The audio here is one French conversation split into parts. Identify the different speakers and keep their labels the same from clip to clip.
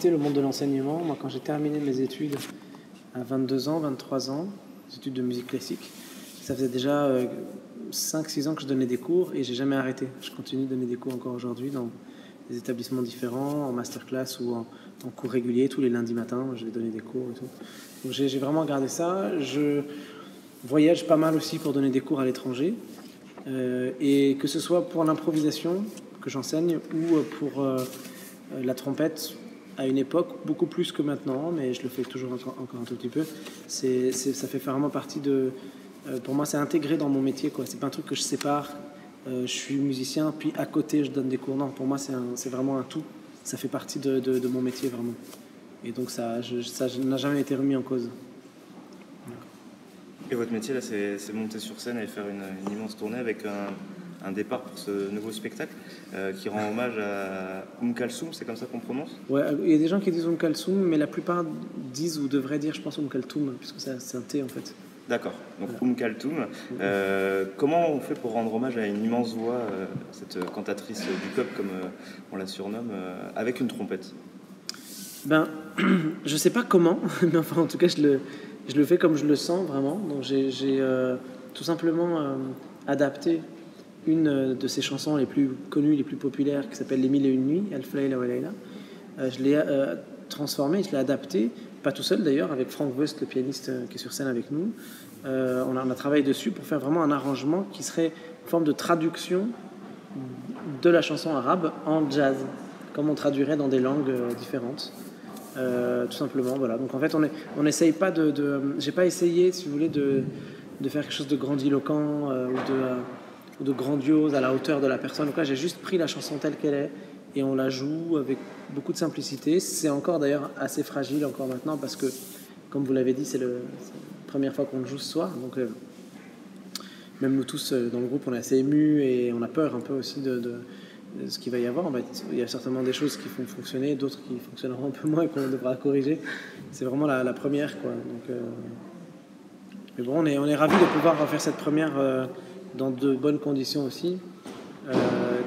Speaker 1: quitté le monde de l'enseignement. Moi, quand j'ai terminé mes études à 22 ans, 23 ans, des études de musique classique, ça faisait déjà 5-6 ans que je donnais des cours et j'ai jamais arrêté. Je continue de donner des cours encore aujourd'hui dans des établissements différents, en masterclass ou en cours réguliers. Tous les lundis matins, je vais donner des cours et tout. Donc j'ai vraiment gardé ça. Je voyage pas mal aussi pour donner des cours à l'étranger. Et que ce soit pour l'improvisation que j'enseigne ou pour la trompette, à une époque, beaucoup plus que maintenant, mais je le fais toujours encore un tout petit peu. Ça fait vraiment partie de... pour moi, c'est intégré dans mon métier, quoi. C'est pas un truc que je sépare. Je suis musicien, puis à côté, je donne des cours. Non, pour moi, c'est vraiment un tout. Ça fait partie de mon métier, vraiment. Et donc, ça n'a jamais été remis en cause.
Speaker 2: Et votre métier, là, c'est monter sur scène et faire une immense tournée avec un départ pour ce nouveau spectacle qui rend hommage à Kalsoum, c'est comme ça qu'on prononce? Ouais,
Speaker 1: il y a des gens qui disent Kalsoum, mais la plupart disent ou devraient dire, je pense, Kaltoum, puisque c'est un T en fait.
Speaker 2: D'accord, donc voilà. Kaltoum. Comment on fait pour rendre hommage à une immense voix, cette cantatrice du peuple, comme on la surnomme, avec une trompette? Ben,
Speaker 1: je sais pas comment, mais enfin, en tout cas, je le fais comme je le sens vraiment. Donc, j'ai tout simplement adapté une de ses chansons les plus connues, les plus populaires, qui s'appelle Les Mille et Une Nuits, Alf Layla wa Layla. Je l'ai transformée, je l'ai adaptée, pas tout seul d'ailleurs, avec Frank West, le pianiste qui est sur scène avec nous. On a travaillé dessus pour faire vraiment un arrangement qui serait une forme de traduction de la chanson arabe en jazz, comme on traduirait dans des langues différentes. Tout simplement, voilà. Donc en fait, on n'essaye pas j'ai pas essayé, si vous voulez, de faire quelque chose de grandiloquent ou de grandiose à la hauteur de la personne. Donc là, j'ai juste pris la chanson telle qu'elle est et on la joue avec beaucoup de simplicité. C'est encore d'ailleurs assez fragile encore maintenant parce que, comme vous l'avez dit, c'est la première fois qu'on le joue ce soir. Donc même nous tous dans le groupe, on est assez émus et on a peur un peu aussi de ce qu'il va y avoir. Il y a certainement des choses qui vont fonctionner, d'autres qui fonctionneront un peu moins et qu'on devra corriger. C'est vraiment la première, quoi. Donc, mais bon, on est ravis de pouvoir faire cette première dans de bonnes conditions aussi.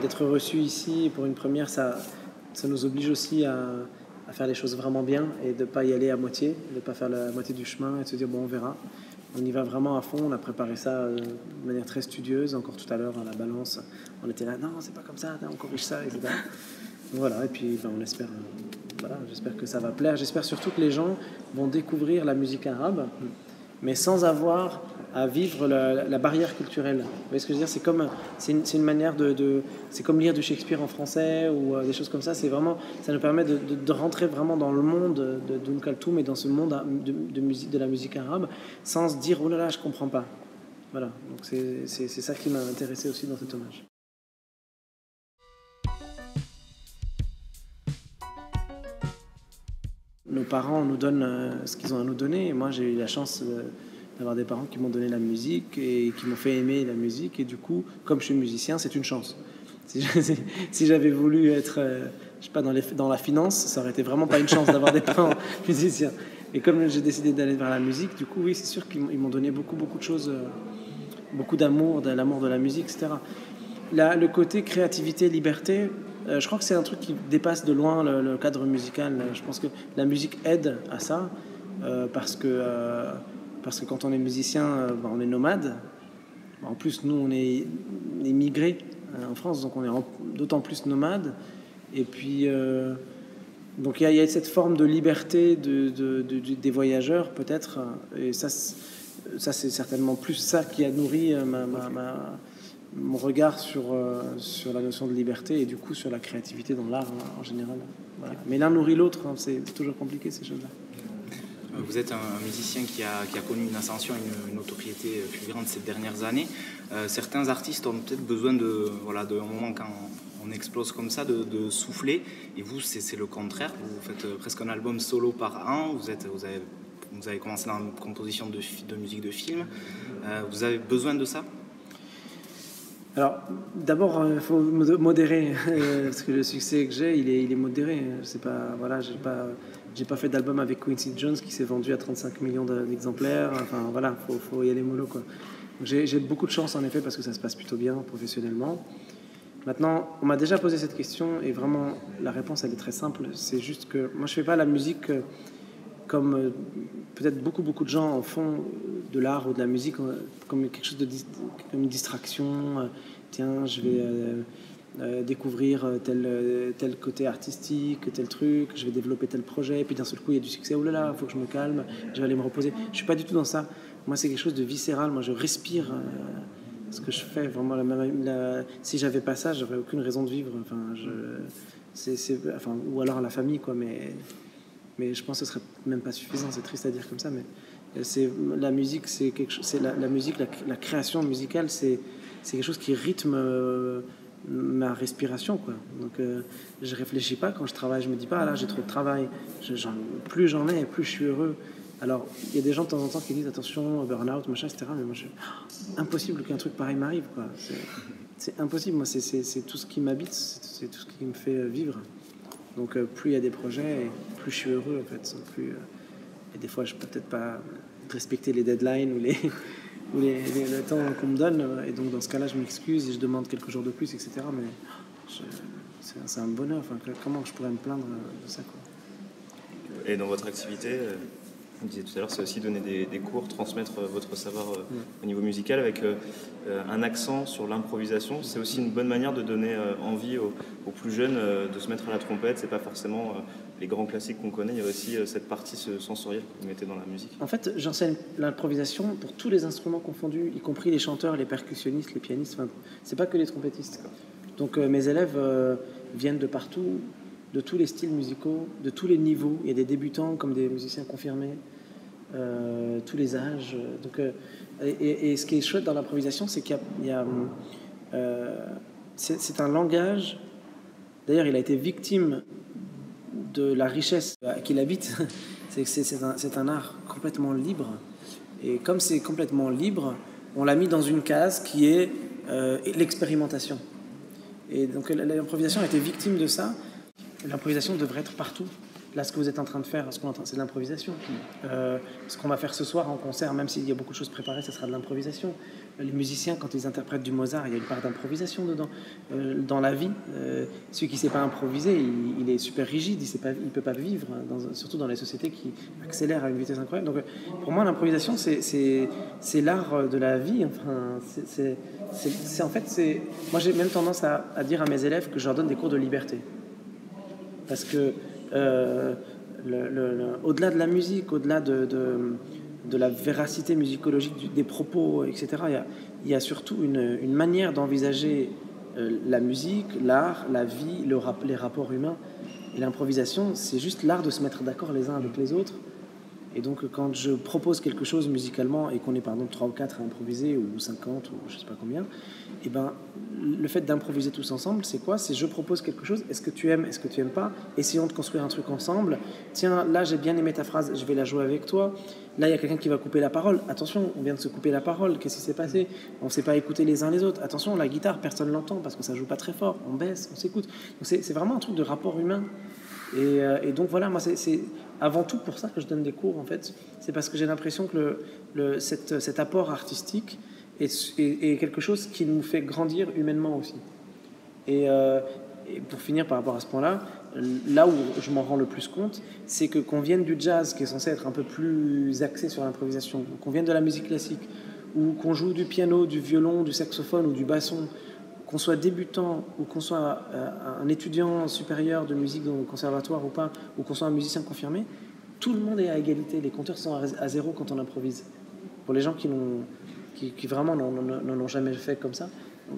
Speaker 1: D'être reçus ici pour une première, ça nous oblige aussi à faire les choses vraiment bien et de ne pas y aller à moitié, de ne pas faire la moitié du chemin et de se dire bon, on verra. On y va vraiment à fond, on a préparé ça de manière très studieuse. Encore tout à l'heure à la balance, on était là, non, c'est pas comme ça, on corrige ça, etc. Donc voilà, et puis on espère, j'espère que ça va plaire. J'espère surtout que les gens vont découvrir la musique arabe, mais sans avoir à vivre la barrière culturelle. Vous voyez ce que je veux dire? C'est une manière c'est comme lire du Shakespeare en français ou des choses comme ça. Ça nous permet de rentrer vraiment dans le monde de Kaltoum et dans ce monde de la musique arabe sans se dire oh là là, je comprends pas. Voilà. Donc c'est ça qui m'a intéressé aussi dans cet hommage. Nos parents nous donnent ce qu'ils ont à nous donner. Et moi, j'ai eu la chance d'avoir des parents qui m'ont donné la musique et qui m'ont fait aimer la musique. Et du coup, comme je suis musicien, c'est une chance. Si j'avais voulu être, je sais pas, dans la finance, ça aurait été vraiment pas une chance d'avoir des parents musiciens. Et comme j'ai décidé d'aller vers la musique, du coup, oui, c'est sûr qu'ils m'ont donné beaucoup de choses, beaucoup d'amour, de l'amour de la musique, etc. Le côté créativité, liberté, je crois que c'est un truc qui dépasse de loin le cadre musical. Je pense que la musique aide à ça, parce que quand on est musicien, on est nomade. En plus, nous, on est migrés en France, donc on est d'autant plus nomade. Et puis, donc il y a cette forme de liberté des voyageurs, peut-être. Et ça, c'est certainement plus ça qui a nourri mon regard sur la notion de liberté et du coup sur la créativité dans l'art en général. Voilà. Mais l'un nourrit l'autre, c'est toujours compliqué ces choses-là.
Speaker 3: Vous êtes un musicien qui a connu une ascension, une notoriété plus grande ces dernières années. Certains artistes ont peut-être besoin d'un moment quand on explose comme ça, de souffler. Et vous, c'est le contraire. Vous faites presque un album solo par an. Vous avez commencé dans la composition de musique de film. Vous avez besoin de ça?
Speaker 1: Alors, d'abord, il faut modérer, parce que le succès que j'ai, il est modéré. C'est pas, voilà, j'ai pas fait d'album avec Quincy Jones qui s'est vendu à 35 millions d'exemplaires. Enfin, voilà, faut y aller mollo, quoi. Donc, j'ai beaucoup de chance, en effet, parce que ça se passe plutôt bien professionnellement. Maintenant, on m'a déjà posé cette question et vraiment, la réponse, elle est très simple. C'est juste que moi, je fais pas la musique comme peut-être beaucoup de gens en font de l'art ou de la musique comme quelque chose comme une distraction. Tiens, je vais découvrir tel côté artistique, tel truc, je vais développer tel projet, et puis d'un seul coup, il y a du succès. Oh là là, il faut que je me calme, je vais aller me reposer. Je suis pas du tout dans ça. Moi, c'est quelque chose de viscéral. Moi, je respire ce que je fais. Vraiment, si j'avais pas ça, j'aurais aucune raison de vivre. Enfin, ou alors la famille, quoi. Mais je pense que ce serait même pas suffisant. C'est triste à dire comme ça, mais la musique, c'est quelque chose. C'est la musique, la création musicale, c'est quelque chose qui rythme ma respiration, quoi. Donc, je réfléchis pas quand je travaille. Je me dis pas, ah là, j'ai trop de travail. Plus j'en ai, plus je suis heureux. Alors, il y a des gens de temps en temps qui disent attention, burn-out, machin, etc. Mais moi, impossible qu'un truc pareil m'arrive, quoi. C'est impossible. Moi, c'est tout ce qui m'habite, c'est tout ce qui me fait vivre. Donc, plus il y a des projets, plus je suis heureux, en fait. Et des fois, je peux peut-être pas respecter les deadlines ou le temps qu'on me donne. Et donc, dans ce cas-là, je m'excuse et je demande quelques jours de plus, etc. Mais c'est un bonheur. Enfin, comment je pourrais me plaindre de ça, quoi.
Speaker 2: Et dans votre activité, vous disiez tout à l'heure, c'est aussi donner des cours, transmettre votre savoir au niveau musical avec un accent sur l'improvisation. C'est aussi une bonne manière de donner envie aux plus jeunes de se mettre à la trompette. C'est pas forcément les grands classiques qu'on connaît. Il y a aussi cette partie sensorielle que vous mettez dans la musique.
Speaker 1: En fait, j'enseigne l'improvisation pour tous les instruments confondus, y compris les chanteurs, les percussionnistes, les pianistes. Enfin, c'est pas que les trompettistes. Donc mes élèves viennent de partout, de tous les styles musicaux, de tous les niveaux. Il y a des débutants comme des musiciens confirmés, tous les âges. Donc, et ce qui est chouette dans l'improvisation, c'est qu'il y a c'est un langage. D'ailleurs, il a été victime de la richesse qu'il habite. C'est un art complètement libre. Et comme c'est complètement libre, on l'a mis dans une case qui est l'expérimentation. Et donc l'improvisation a été victime de ça. L'improvisation devrait être partout. Là, ce que vous êtes en train de faire, c'est de l'improvisation. Ce qu'on va faire ce soir en concert, même s'il y a beaucoup de choses préparées, ça sera de l'improvisation. Les musiciens, quand ils interprètent du Mozart, il y a une part d'improvisation dedans. Dans la vie, celui qui ne sait pas improviser, il est super rigide, il ne peut pas vivre, surtout dans les sociétés qui accélèrent à une vitesse incroyable. Donc, pour moi, l'improvisation, c'est l'art de la vie. Enfin, moi, j'ai même tendance à dire à mes élèves que je leur donne des cours de liberté. Parce que au-delà de la musique, au-delà de la véracité musicologique des propos, etc., il y a surtout une manière d'envisager la musique, l'art, la vie, les rapports humains. Et l'improvisation, c'est juste l'art de se mettre d'accord les uns avec les autres. Et donc, quand je propose quelque chose musicalement et qu'on est par exemple 3 ou 4 à improviser, ou 50, ou je ne sais pas combien, et ben, le fait d'improviser tous ensemble, c'est quoi? C'est je propose quelque chose, est-ce que tu aimes, est-ce que tu n'aimes pas? Essayons de construire un truc ensemble. Tiens, là, j'ai bien aimé ta phrase, je vais la jouer avec toi. Là, il y a quelqu'un qui va couper la parole. Attention, on vient de se couper la parole, qu'est-ce qui s'est passé? On ne s'est pas écouté les uns les autres. Attention, la guitare, personne ne l'entend parce que ça ne joue pas très fort. On baisse, on s'écoute. Donc, c'est vraiment un truc de rapport humain. Et donc voilà, moi c'est avant tout pour ça que je donne des cours en fait. C'est parce que j'ai l'impression que cet apport artistique est quelque chose qui nous fait grandir humainement aussi. Et pour finir par rapport à ce point-là, là où je m'en rends le plus compte, c'est que qu'on vienne du jazz qui est censé être un peu plus axé sur l'improvisation, qu'on vienne de la musique classique, ou qu'on joue du piano, du violon, du saxophone ou du basson, qu'on soit débutant ou qu'on soit un étudiant supérieur de musique dans le conservatoire ou pas, ou qu'on soit un musicien confirmé, tout le monde est à égalité. Les compteurs sont à zéro quand on improvise. Pour les gens qui vraiment n'en ont jamais fait comme ça, on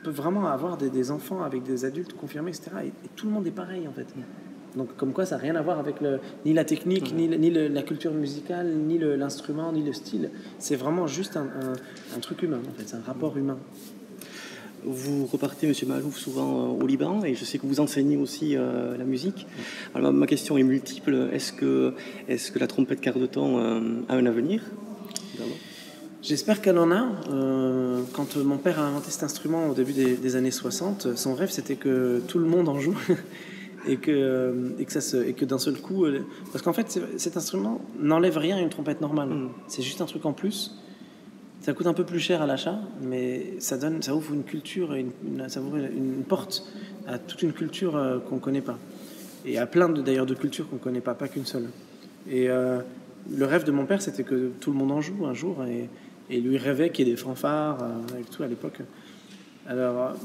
Speaker 1: peut vraiment avoir des enfants avec des adultes confirmés, etc. Et tout le monde est pareil en fait. Donc comme quoi ça n'a rien à voir avec ni la technique, ni la culture musicale, ni l'instrument, ni le style. C'est vraiment juste un truc humain en fait, c'est un rapport humain.
Speaker 4: Vous repartez, M. Malouf, souvent au Liban, et je sais que vous enseignez aussi la musique. Alors, ma question est multiple. Est-ce que la trompette quart de temps a un avenir?
Speaker 1: J'espère qu'elle en a. Quand mon père a inventé cet instrument au début des années 60, son rêve c'était que tout le monde en joue et que d'un seul coup... Parce qu'en fait, cet instrument n'enlève rien à une trompette normale. C'est juste un truc en plus. Ça coûte un peu plus cher à l'achat, mais ça ouvre une culture, ça ouvre une porte à toute une culture qu'on ne connaît pas. Et à plein d'ailleurs de cultures qu'on ne connaît pas qu'une seule. Et le rêve de mon père, c'était que tout le monde en joue un jour, et lui rêvait qu'il y ait des fanfares avec tout à l'époque. Alors,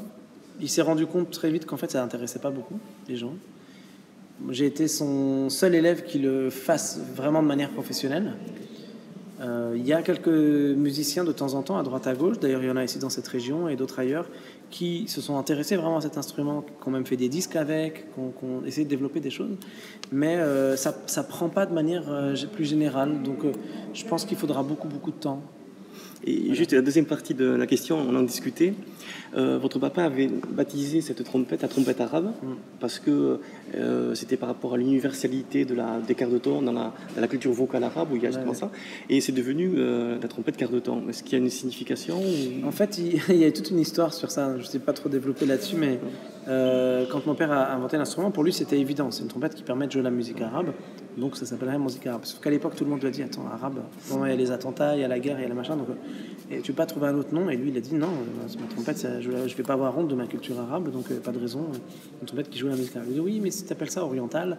Speaker 1: il s'est rendu compte très vite qu'en fait, ça n'intéressait pas beaucoup les gens. J'ai été son seul élève qui le fasse vraiment de manière professionnelle. Il y a quelques musiciens de temps en temps, à droite à gauche, d'ailleurs il y en a ici dans cette région et d'autres ailleurs, qui se sont intéressés vraiment à cet instrument, qui ont même fait des disques avec, qui ont essayé de développer des choses, mais ça ne prend pas de manière plus générale, donc je pense qu'il faudra beaucoup de temps.
Speaker 4: Et juste la deuxième partie de la question, on en discutait. Votre papa avait baptisé cette trompette la trompette arabe parce que c'était par rapport à l'universalité des quarts de ton dans la culture vocale arabe où il y a justement ça. Et c'est devenu la trompette quart de ton. Est-ce qu'il y a une signification ou...
Speaker 1: En fait, il y a toute une histoire sur ça. Je ne sais pas trop développer là-dessus, mais quand mon père a inventé l'instrument, pour lui c'était évident. C'est une trompette qui permet de jouer la musique arabe. Donc ça s'appellerait musique arabe. Sauf qu'à l'époque, tout le monde lui a dit, attends, arabe, bon, il y a les attentats, il y a la guerre, il y a la machin, donc et tu peux pas trouver un autre nom. Et lui, il a dit, non, ma trompette, je vais pas avoir honte de ma culture arabe, donc pas de raison. Une trompette qui joue la musique arabe. Il dit, oui, mais si tu appelles ça oriental.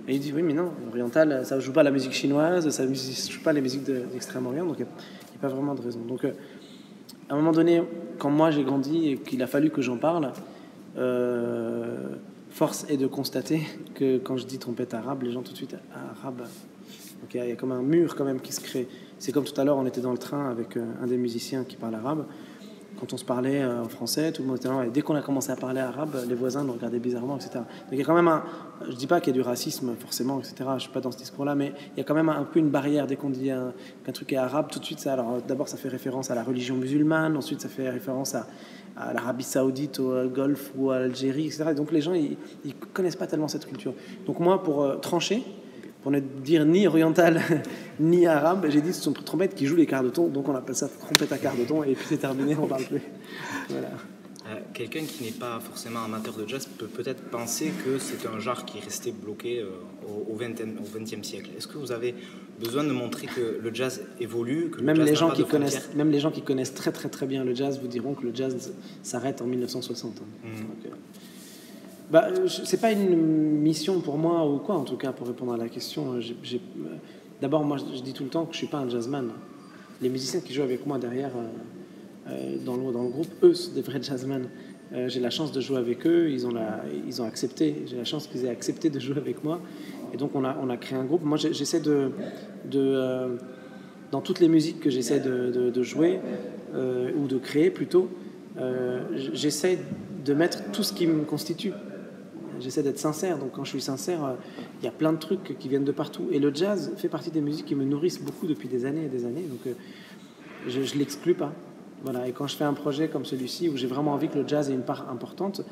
Speaker 1: Et il dit, oui, mais non, oriental, ça joue pas la musique chinoise, ça joue pas les musiques d'Extrême-Orient, donc il n'y a pas vraiment de raison. Donc à un moment donné, quand moi j'ai grandi et qu'il a fallu que j'en parle, force est de constater que quand je dis trompette arabe, les gens tout de suite arabe. Donc il y a comme un mur quand même qui se crée. C'est comme tout à l'heure, on était dans le train avec un des musiciens qui parle arabe. Quand on se parlait en français, tout le monde était là. Et dès qu'on a commencé à parler arabe, les voisins nous regardaient bizarrement, etc. Donc il y a quand même je dis pas qu'il y a du racisme forcément, etc. Je suis pas dans ce discours-là, mais il y a quand même un peu une barrière dès qu'on dit qu'un truc est arabe. Tout de suite, alors d'abord ça fait référence à la religion musulmane, ensuite ça fait référence à l'Arabie Saoudite, au Golfe ou à l'Algérie, etc. Et donc les gens ils connaissent pas tellement cette culture. Donc moi, pour trancher, pour ne dire ni oriental ni arabe, j'ai dit c'est une trompette qui joue les quarts de ton, donc on appelle ça trompette à quarts de ton, et puis c'est terminé, on parle plus. Voilà.
Speaker 3: Quelqu'un qui n'est pas forcément amateur de jazz peut peut-être penser que c'est un genre qui est resté bloqué au XXe siècle. Est-ce que vous avez besoin de montrer que le jazz évolue, que
Speaker 1: même les gens qui connaissent très très très bien le jazz vous diront que le jazz s'arrête en 1960. C'est pas une mission pour moi ou quoi, en tout cas, pour répondre à la question. D'abord, moi, je dis tout le temps que je suis pas un jazzman. Les musiciens qui jouent avec moi derrière, dans le groupe, eux, c'est des vrais jazzmen. J'ai la chance de jouer avec eux. Ils ont accepté. J'ai la chance qu'ils aient accepté de jouer avec moi. Et donc, on a créé un groupe. Moi, j'essaie dans toutes les musiques que j'essaie de jouer ou de créer plutôt, j'essaie de mettre tout ce qui me constitue. J'essaie d'être sincère, donc quand je suis sincère, il y a plein de trucs qui viennent de partout. Et le jazz fait partie des musiques qui me nourrissent beaucoup depuis des années et des années, donc je ne l'exclus pas. Voilà. Et quand je fais un projet comme celui-ci, où j'ai vraiment envie que le jazz ait une part importante,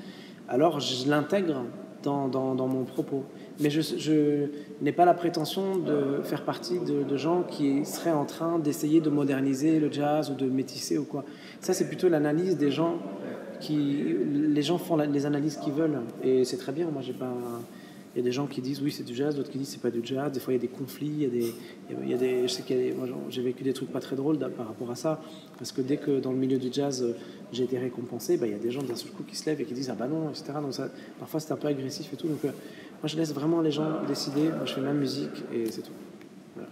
Speaker 1: alors je l'intègre dans mon propos. Mais je n'ai pas la prétention de faire partie de gens qui seraient en train d'essayer de moderniser le jazz ou de métisser ou quoi. Ça, c'est plutôt l'analyse des gens les gens font les analyses qu'ils veulent et c'est très bien. Moi, il y a des gens qui disent oui c'est du jazz, d'autres qui disent c'est pas du jazz. Des fois il y a des conflits, je sais moi, j'ai vécu des trucs pas très drôles par rapport à ça, parce que dès que dans le milieu du jazz j'ai été récompensé, il y a des gens d'un seul coup qui se lèvent et qui disent ah bah non, etc. Donc ça, parfois c'est un peu agressif et tout. Donc moi je laisse vraiment les gens décider. Moi je fais ma musique et c'est tout. Voilà.